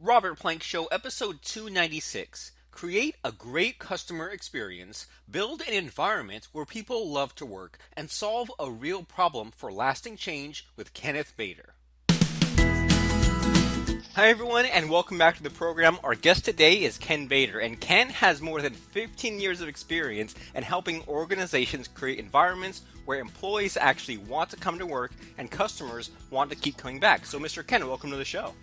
Robert Plank Show, episode 296. Create a great customer experience, build an environment where people love to work, and solve a real problem for lasting change with Kenneth Bader. Hi, everyone, and welcome back to the program. Our guest today is Ken Bader, and Ken has more than 15 years of experience in helping organizations create environments where employees actually want to come to work and customers want to keep coming back. So, Mr. Ken, welcome to the show.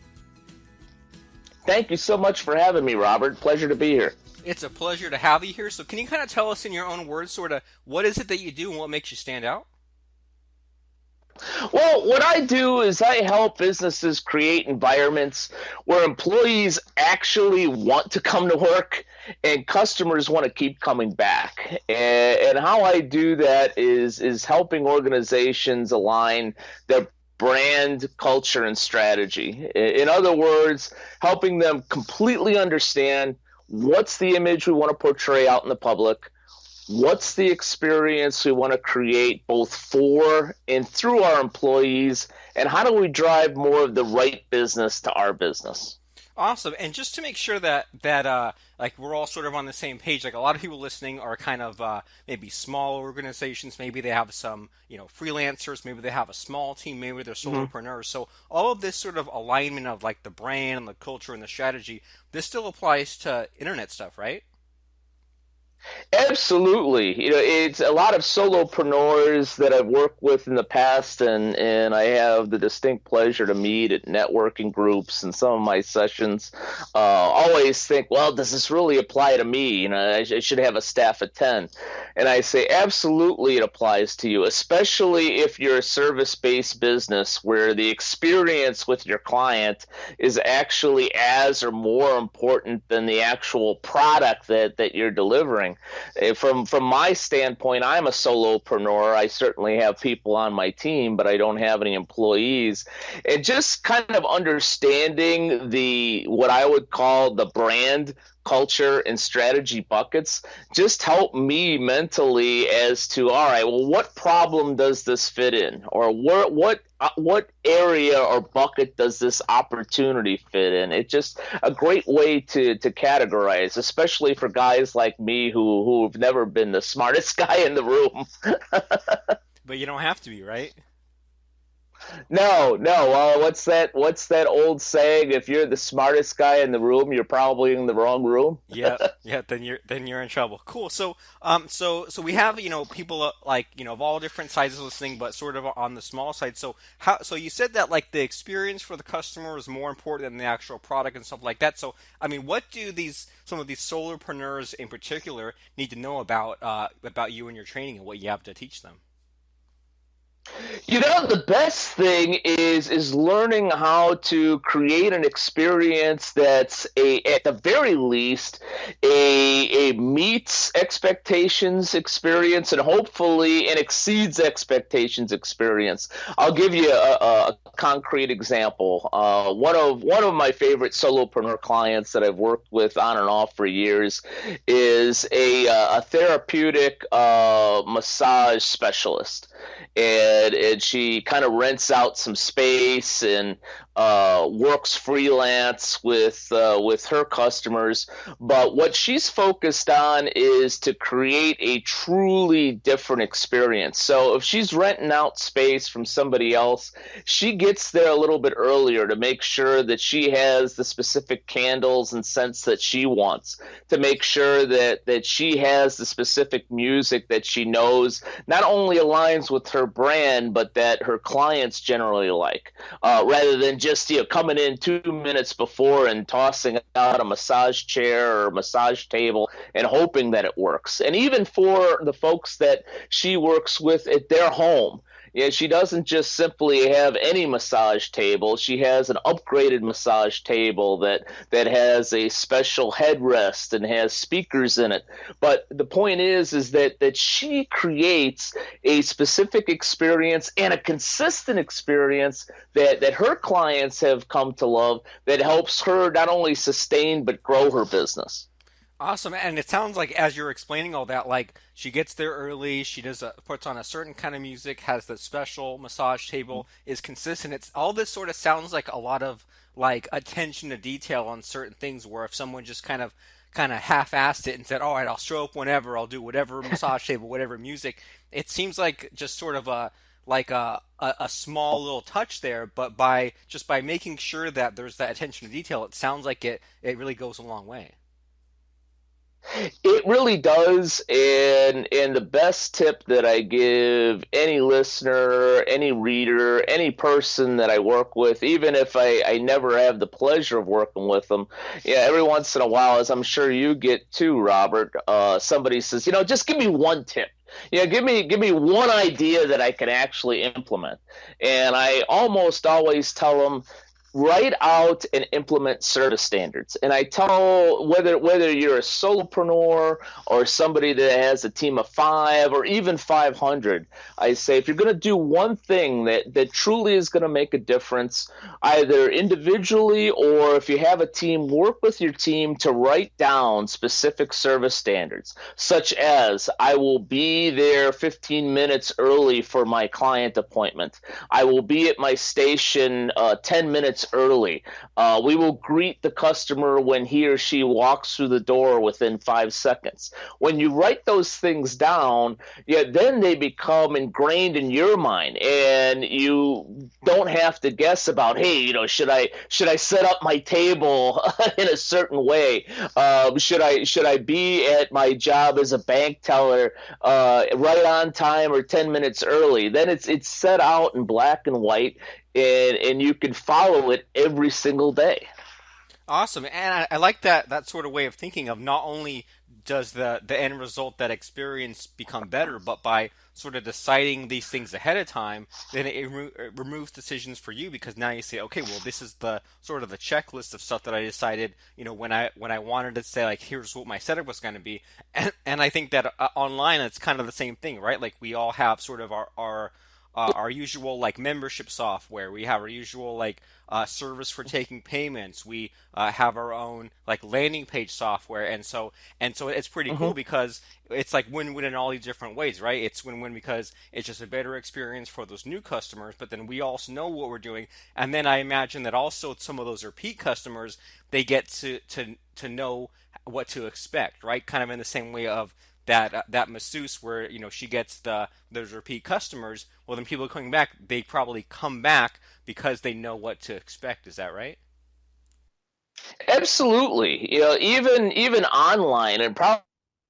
Thank you so much for having me, Robert. Pleasure to be here. It's a pleasure to have you here. So can you kind of tell us in your own words sort of what is it that you do and what makes you stand out? Well, what I do is I help businesses create environments where employees actually want to come to work and customers want to keep coming back. And how I do that is helping organizations align their brand, culture, and strategy. In other words, helping them completely understand what's the image we want to portray out in the public, what's the experience we want to create both for and through our employees, and how do we drive more of the right business to our business. Awesome. And just to make sure that like we're all sort of on the same page, like a lot of people listening are kind of maybe small organizations, maybe they have some, freelancers, maybe they have a small team, maybe they're solopreneurs. So all of this sort of alignment of like the brand and the culture and the strategy, this still applies to internet stuff, right? Absolutely. It's a lot of solopreneurs that I've worked with in the past, and I have the distinct pleasure to meet at networking groups and some of my sessions. Always think, well, does this really apply to me? I should have a staff of 10. And I say, absolutely, it applies to you, especially if you're a service-based business where the experience with your client is actually as or more important than the actual product that you're delivering. From my standpoint, I'm a solopreneur. I certainly have people on my team, but I don't have any employees. And just kind of understanding what I would call the brand, culture, and strategy buckets just help me mentally as to, all right, well, what problem does this fit in, or what area or bucket does this opportunity fit in? It's just a great way to categorize, especially for guys like me who've never been the smartest guy in the room. But you don't have to be, right? No. What's that old saying? If you're the smartest guy in the room, you're probably in the wrong room. Yeah, yeah. Then you're in trouble. Cool. So we have people like of all different sizes listening, but sort of on the small side. So you said that like the experience for the customer is more important than the actual product and stuff like that. So I mean, what do some of these solopreneurs in particular need to know about you and your training and what you have to teach them? The best thing is learning how to create an experience that's at the very least a meets expectations experience, and hopefully an exceeds expectations experience. I'll give you a concrete example. One of my favorite solopreneur clients that I've worked with on and off for years is a therapeutic massage specialist. And she kind of rents out some space and works freelance with her customers. But what she's focused on is to create a truly different experience. So if she's renting out space from somebody else, she gets there a little bit earlier to make sure that she has the specific candles and scents that she wants, to make sure that she has the specific music that she knows not only aligns with her brand, but that her clients generally like, rather than just coming in 2 minutes before and tossing out a massage chair or massage table and hoping that it works. And even for the folks that she works with at their home, she doesn't just simply have any massage table. She has an upgraded massage table that has a special headrest and has speakers in it. But the point is that she creates a specific experience and a consistent experience that her clients have come to love, that helps her not only sustain but grow her business. Awesome, and it sounds like as you're explaining all that, like she gets there early, she puts on a certain kind of music, has the special massage table, is consistent. It's all this sort of sounds like a lot of like attention to detail on certain things where if someone just kind of half-assed it and said, "All right, I'll show up whenever, I'll do whatever massage table, whatever music," it seems like just sort of a small little touch there, but by making sure that there's that attention to detail, it sounds like it really goes a long way. It really does, and the best tip that I give any listener, any reader, any person that I work with, even if I never have the pleasure of working with them, yeah, every once in a while, as I'm sure you get too, Robert, somebody says, just give me one tip. Give me one idea that I can actually implement. And I almost always tell them, write out and implement service standards. And I tell whether you're a solopreneur or somebody that has a team of 5 or even 500, I say if you're going to do one thing that truly is going to make a difference, either individually or if you have a team, work with your team to write down specific service standards, such as I will be there 15 minutes early for my client appointment. I will be at my station 10 minutes early. We will greet the customer when he or she walks through the door within 5 seconds. When you write those things down, yeah, then they become ingrained in your mind, and you don't have to guess about, hey, should I set up my table in a certain way? Should I be at my job as a bank teller right on time or 10 minutes early? Then it's set out in black and white, and you can follow it every single day. Awesome, and I like that sort of way of thinking of not only does the end result, that experience, become better, but by sort of deciding these things ahead of time, then it removes decisions for you because now you say, okay, well, this is the sort of the checklist of stuff that I decided, when I wanted to say like, here's what my setup was going to be, and I think that online it's kind of the same thing, right? Like we all have sort of our usual like membership software. We have our usual like service for taking payments. We have our own like landing page software, and so it's pretty cool Hmm. because it's like win-win in all these different ways, right? It's win-win because it's just a better experience for those new customers, but then we also know what we're doing, and then I imagine that also some of those repeat customers, they get to know what to expect, right? Kind of in the same way of that masseuse where she gets those repeat customers. Well, then people coming back, they probably come back because they know what to expect. Is that right? Absolutely. Even online, and probably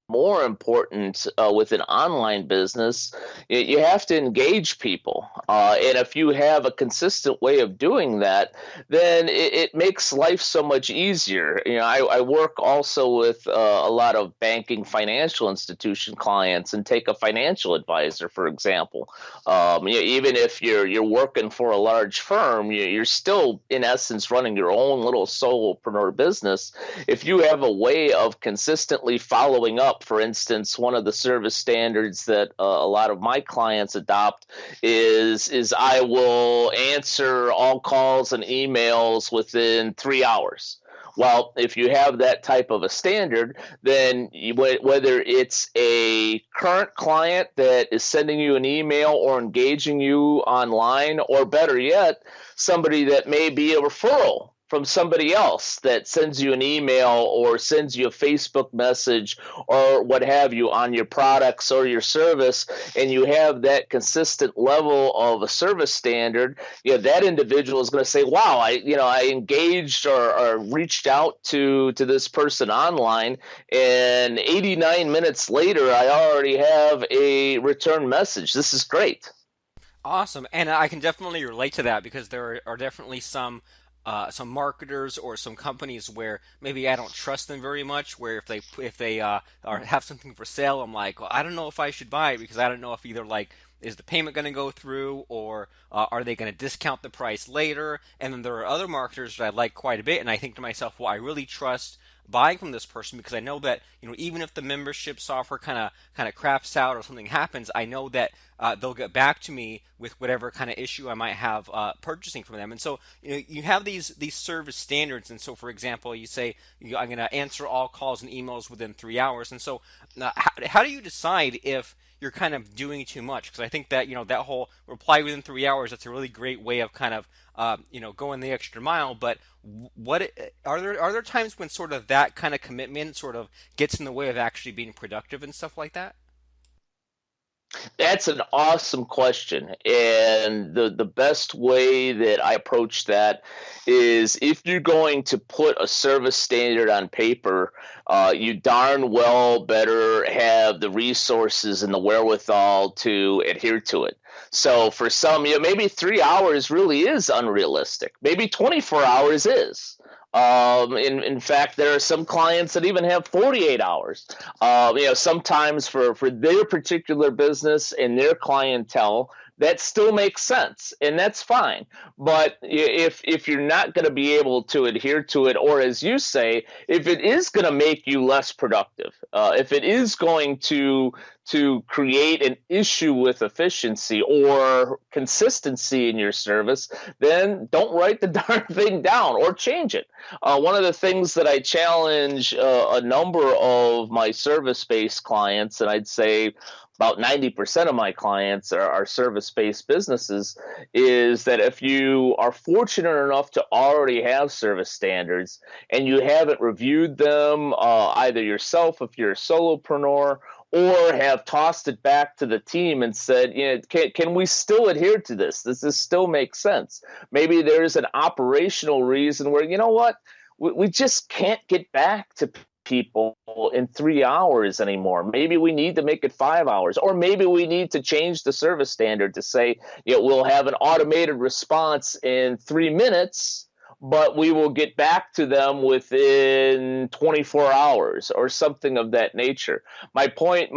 more important with an online business, you have to engage people. And if you have a consistent way of doing that, then it makes life so much easier. I work also with a lot of banking financial institution clients, and take a financial advisor, for example. Even if you're working for a large firm, you're still, in essence, running your own little solopreneur business. If you have a way of consistently following up, for instance, one of the service standards that a lot of my clients adopt is I will answer all calls and emails within 3 hours. Well, if you have that type of a standard, then whether it's a current client that is sending you an email or engaging you online, or better yet, somebody that may be a referral from somebody else that sends you an email or sends you a Facebook message or what have you on your products or your service, and you have that consistent level of a service standard, that individual is going to say, "Wow, I engaged or reached out to this person online, and 89 minutes later, I already have a return message. This is great." Awesome, and I can definitely relate to that because there are definitely some marketers or some companies where maybe I don't trust them very much. Where if they are have something for sale, I'm like, well, I don't know if I should buy it because I don't know if either like is the payment going to go through or are they going to discount the price later? And then there are other marketers that I like quite a bit, and I think to myself, well, I really trust buying from this person because I know that even if the membership software kind of craps out or something happens, I know that they'll get back to me with whatever kind of issue I might have purchasing from them. And so you have these service standards. And so, for example, you say I'm going to answer all calls and emails within 3 hours. And so, how do you decide if you're kind of doing too much. Because I think that that whole reply within 3 hours, that's a really great way of kind of going the extra mile. But what are there times when sort of that kind of commitment sort of gets in the way of actually being productive and stuff like that? That's an awesome question. And the best way that I approach that is if you're going to put a service standard on paper, you darn well better have the resources and the wherewithal to adhere to it. So for some, maybe 3 hours really is unrealistic. Maybe 24 hours is. In fact, there are some clients that even have 48 hours. Sometimes for their particular business and their clientele, that still makes sense, and that's fine. But if you're not going to be able to adhere to it, or as you say, if it is going to make you less productive, if it is going to create an issue with efficiency or consistency in your service, then don't write the darn thing down or change it. One of the things that I challenge a number of my service-based clients, and I'd say about 90% of my clients are service-based businesses, is that if you are fortunate enough to already have service standards and you haven't reviewed them either yourself if you're a solopreneur, or have tossed it back to the team and said, can we still adhere to this? Does this still make sense? Maybe there's an operational reason where, you know what, we just can't get back to people in 3 hours anymore. Maybe we need to make it 5 hours, or maybe we need to change the service standard to say, we'll have an automated response in 3 minutes, but we will get back to them within 24 hours or something of that nature. My point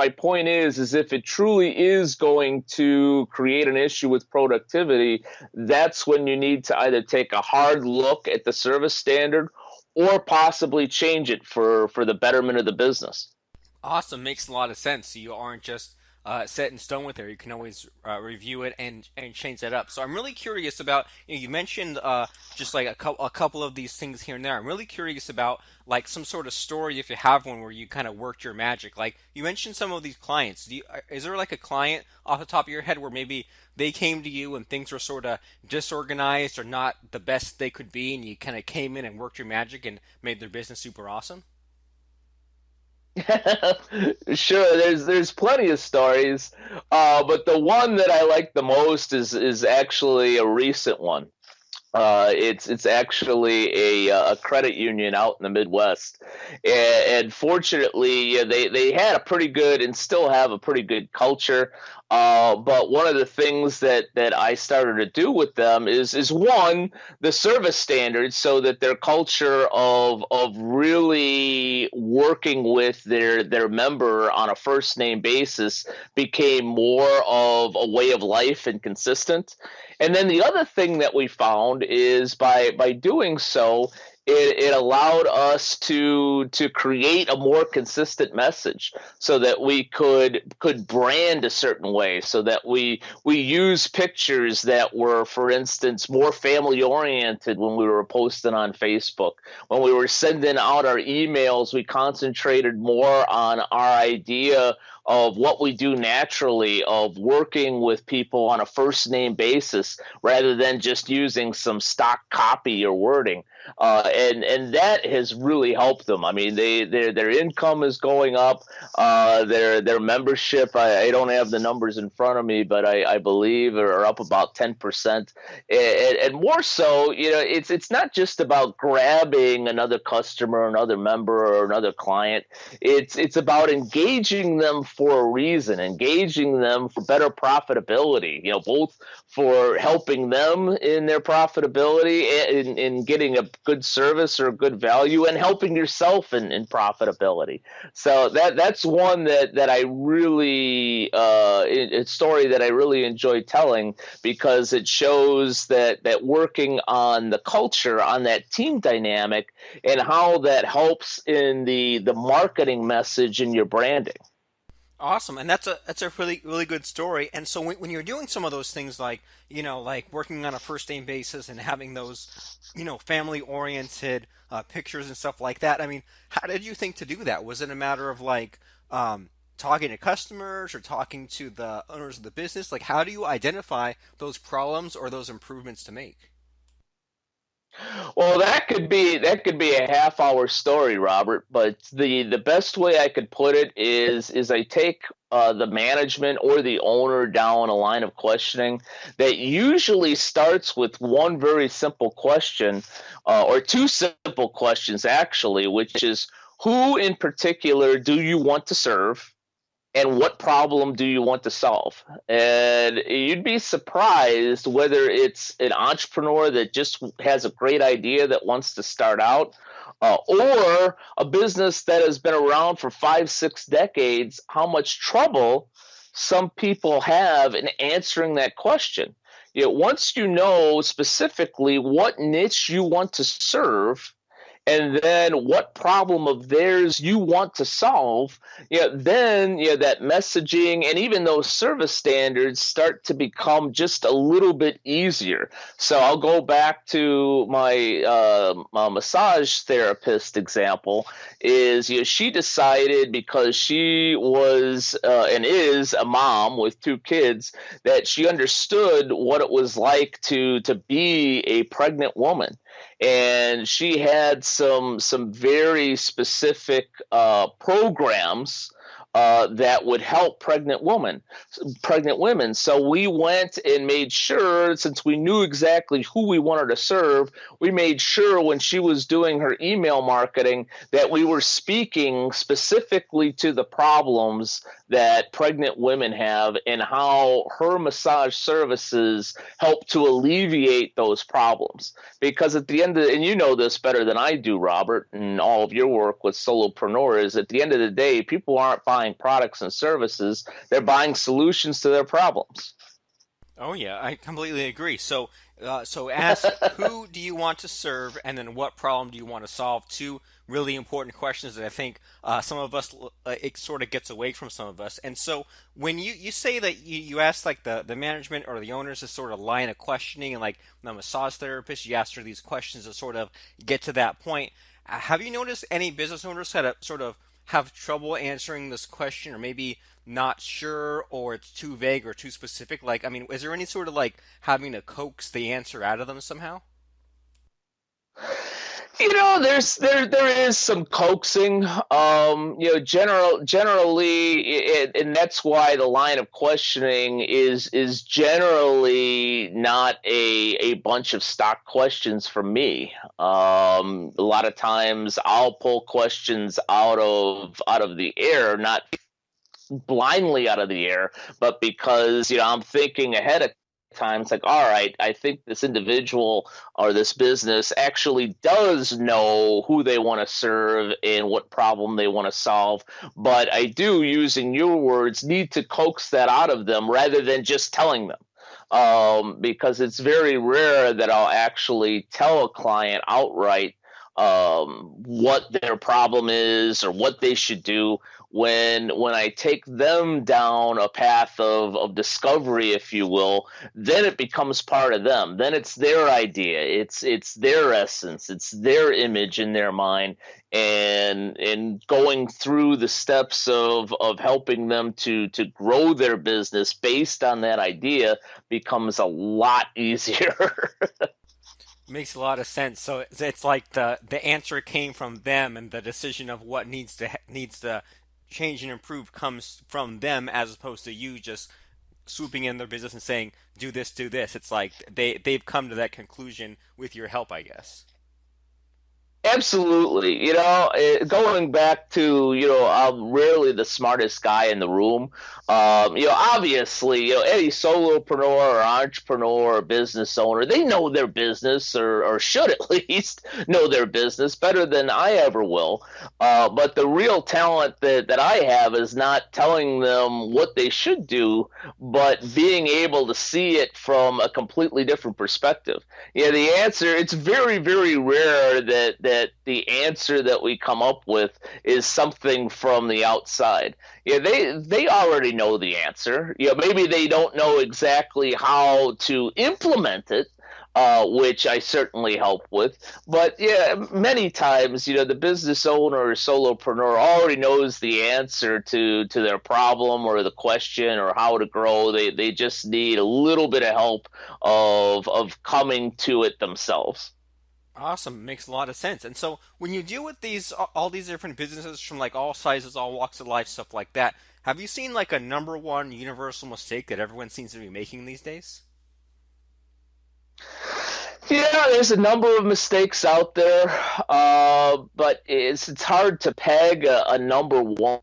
is if it truly is going to create an issue with productivity, that's when you need to either take a hard look at the service standard or possibly change it for the betterment of the business. Awesome, makes a lot of sense. So you aren't just set in stone with it. You can always review it and change that up. So I'm really curious about you mentioned just like a couple of these things here and there. I'm really curious about like some sort of story if you have one where you kind of worked your magic. Like you mentioned some of these clients. Is there like a client off the top of your head where maybe they came to you and things were sort of disorganized or not the best they could be, and you kind of came in and worked your magic and made their business super awesome? Sure, there's plenty of stories, but the one that I like the most is actually a recent one. It's actually a credit union out in the Midwest, and fortunately, yeah, they had a pretty good and still have a pretty good culture. But one of the things that I started to do with them is one, the service standards, so that their culture of really working with their member on a first name basis became more of a way of life and consistent. And then the other thing that we found is by doing so, it allowed us to create a more consistent message so that we could brand a certain way, so that we use pictures that were, for instance, more family oriented when we were posting on Facebook. When we were sending out our emails, we concentrated more on our idea of what we do naturally, of working with people on a first name basis rather than just using some stock copy or wording. And that has really helped them. I mean, their income is going up. Their membership, I don't have the numbers in front of me, but I believe are up about 10%. And more so, it's not just about grabbing another customer, another member, or another client. It's about engaging them for a reason, engaging them for better profitability. Both for helping them in their profitability and in getting a good service or good value, and helping yourself in profitability. So that's one that I really a story that I really enjoy telling, because it shows that working on the culture, on that team dynamic, and how that helps in the marketing message and your branding. Awesome, and that's a really really good story. And so when you're doing some of those things, like like working on a first name basis and having those family oriented pictures and stuff like that. I mean, how did you think to do that? Was it a matter of like talking to customers or talking to the owners of the business? Like, how do you identify those problems or those improvements to make? Well, that could be a half hour story, Robert. But the best way I could put it is I take the management or the owner down a line of questioning that usually starts with one very simple question, or two simple questions actually, which is who in particular do you want to serve? And what problem do you want to solve? And you'd be surprised whether it's an entrepreneur that just has a great idea that wants to start out, or a business that has been around for 5, 6 decades, how much trouble some people have in answering that question. Once you know specifically what niche you want to serve, and then what problem of theirs you want to solve, then that messaging and even those service standards start to become just a little bit easier. So I'll go back to my massage therapist example. Is she decided, because she was and is a mom with 2 kids, that she understood what it was like to be a pregnant woman, and she had some very specific programs that would help pregnant women. So we went and made sure, since we knew exactly who we wanted to serve, we made sure when she was doing her email marketing that we were speaking specifically to the problems that pregnant women have and how her massage services help to alleviate those problems. Because at the end of, and you know this better than I do, Robert, and all of your work with solopreneurs, at the end of the day, people aren't buying products and services, they're buying solutions to their problems. Oh yeah, I completely agree. So ask who do you want to serve, and then what problem do you want to solve? Two really important questions that I think some of us it sort of gets away from some of us. And so when you say that you ask like the management or the owners this sort of line of questioning, and like the massage therapist, you ask her these questions to sort of get to that point. Have you noticed any business owners that sort of have trouble answering this question, or maybe not sure, or it's too vague or too specific? Like, I mean, is there any sort of like having to coax the answer out of them somehow? There is some coaxing. Generally, and that's why the line of questioning is generally not a bunch of stock questions from me. A lot of times, I'll pull questions out of the air, not blindly out of the air, but because I'm thinking ahead of time. It's like, all right, I think this individual or this business actually does know who they want to serve and what problem they want to solve. But I do, using your words, need to coax that out of them rather than just telling them. Because it's very rare that I'll actually tell a client outright what their problem is or what they should do. When I take them down a path of discovery, if you will, then it becomes part of them. Then it's their idea, it's their essence, it's their image in their mind, and going through the steps of helping them to grow their business based on that idea becomes a lot easier. Makes a lot of sense. So it's like the answer came from them, and the decision of what needs to change and improve comes from them, as opposed to you just swooping in their business and saying do this, do this. It's like they've come to that conclusion with your help, I guess. Absolutely. Going back to, I'm rarely the smartest guy in the room. Obviously, any solopreneur or entrepreneur or business owner, they know their business, or should at least know their business better than I ever will. But the real talent that I have is not telling them what they should do, but being able to see it from a completely different perspective. The answer, it's very, very rare that the answer that we come up with is something from the outside. They already know the answer. Maybe they don't know exactly how to implement it, which I certainly help with. But yeah, many times, the business owner or solopreneur already knows the answer to their problem or the question or how to grow. They just need a little bit of help of coming to it themselves. Awesome, makes a lot of sense. And so when you deal with these all these different businesses from like all sizes, all walks of life, stuff like that, have you seen like a number one universal mistake that everyone seems to be making these days? Yeah, there's a number of mistakes out there, but it's hard to peg a number one.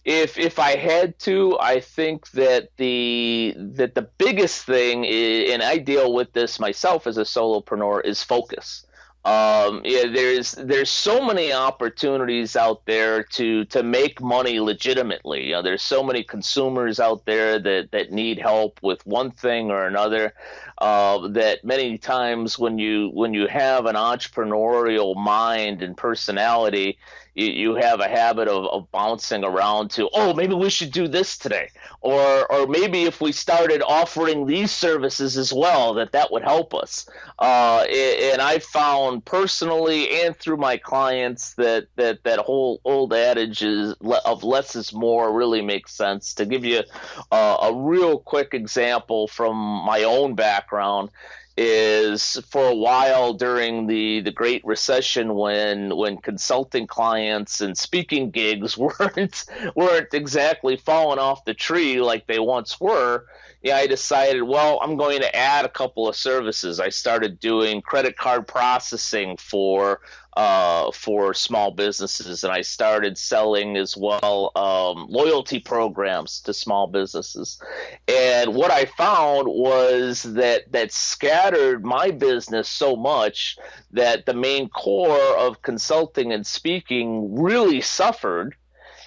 If I had to, I think that the biggest thing, and I deal with this myself as a solopreneur, is focus. Yeah, there's so many opportunities out there to make money legitimately. There's so many consumers out there that need help with one thing or another. That many times when you have an entrepreneurial mind and personality, you have a habit of bouncing around to, oh, maybe we should do this today, or maybe if we started offering these services as well, that would help us. And I found personally and through my clients that whole old adage of less is more really makes sense. To give you a real quick example from my own background, is for a while during the Great Recession, when consulting clients and speaking gigs weren't exactly falling off the tree like they once were. Yeah, I decided, well, I'm going to add a couple of services. I started doing credit card processing for small businesses, and I started selling as well, loyalty programs to small businesses. And what I found was that scattered my business so much that the main core of consulting and speaking really suffered,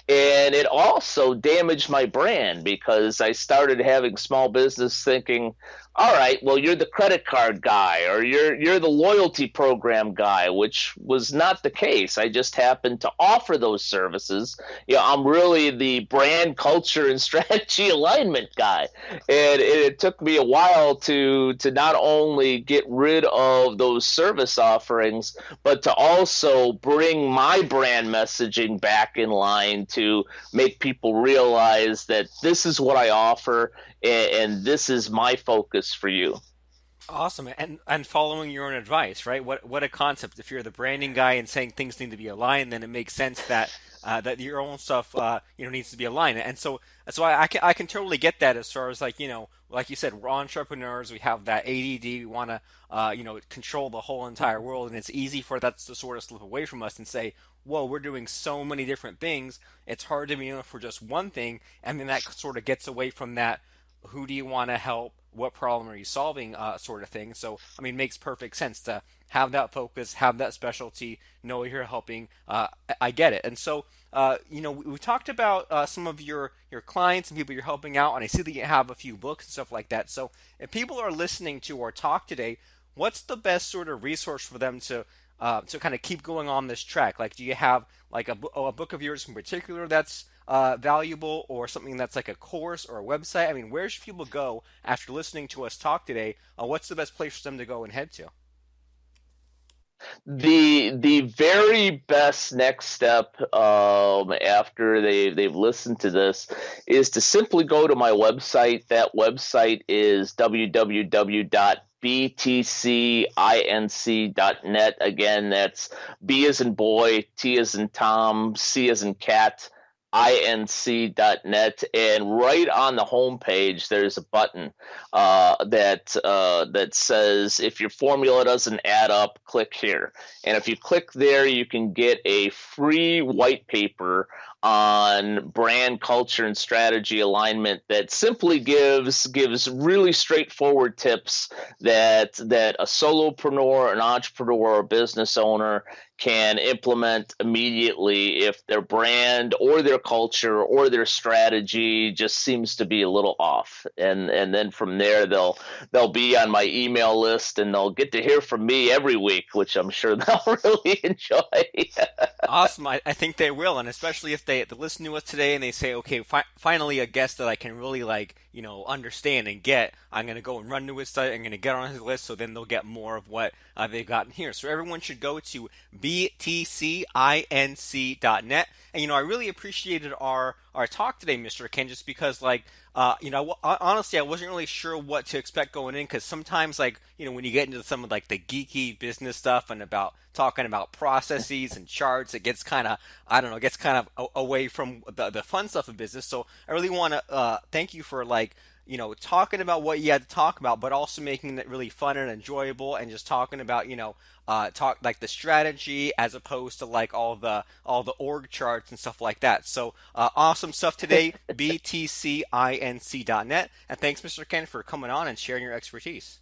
and it also damaged my brand because I started having small business thinking, all right, well, you're the credit card guy or you're the loyalty program guy, which was not the case. I just happened to offer those services. I'm really the brand culture and strategy alignment guy. And it took me a while to not only get rid of those service offerings, but to also bring my brand messaging back in line to make people realize that this is what I offer, and this is my focus for you. Awesome, and following your own advice, right? What a concept! If you're the branding guy and saying things need to be aligned, then it makes sense that that your own stuff needs to be aligned. And so I can totally get that as far as like like you said, we're entrepreneurs. We have that ADD. We want to control the whole entire world, and it's easy for that to sort of slip away from us and say, whoa, we're doing so many different things. It's hard to be known for just one thing, and then that sort of gets away from that who do you want to help, what problem are you solving, sort of thing. So I mean, it makes perfect sense to have that focus, have that specialty, know you're helping. I get it. And so we talked about some of your clients and people you're helping out, and I see that you have a few books and stuff like that. So if people are listening to our talk today, what's the best sort of resource for them to kind of keep going on this track? Like, do you have like a book of yours in particular that's valuable, or something that's like a course or a website? I mean, where should people go after listening to us talk today? What's the best place for them to go and head to? The very best next step, after they've listened to this, is to simply go to my website. That website is www.btcinc.net. Again, that's B as in boy, T as in Tom, C as in cat, inc.net. And right on the homepage there's a button that says, if your formula doesn't add up, click here. And if you click there, you can get a free white paper on brand culture and strategy alignment that simply gives really straightforward tips that a solopreneur, an entrepreneur, or business owner can implement immediately if their brand or their culture or their strategy just seems to be a little off. And then from there they'll be on my email list, and they'll get to hear from me every week, which I'm sure they'll really enjoy. Awesome. I think they will, and especially if they listen to us today and they say, okay, finally a guest that I can really like, understand and get. I'm gonna go and run to his site. I'm gonna get on his list, so then they'll get more of what they've gotten here. So everyone should go to btcinc.net. And I really appreciated our talk today, Mr. Ken, just because honestly, I wasn't really sure what to expect going in, because sometimes, when you get into some of like the geeky business stuff and about talking about processes and charts, it gets kind of, I don't know, it gets kind of away from the fun stuff of business. So I really want to thank you for talking about what you had to talk about, but also making it really fun and enjoyable, and just talking about, talk like the strategy as opposed to like all the org charts and stuff like that. So awesome stuff today, btcinc.net. And thanks, Mr. Ken, for coming on and sharing your expertise.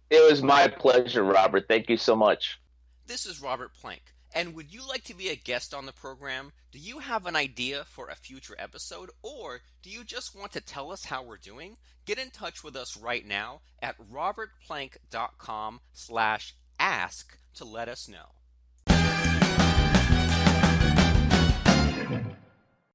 It was my pleasure, Robert. Thank you so much. This is Robert Plank. And would you like to be a guest on the program? Do you have an idea for a future episode? Or do you just want to tell us how we're doing? Get in touch with us right now at robertplank.com/ask to let us know.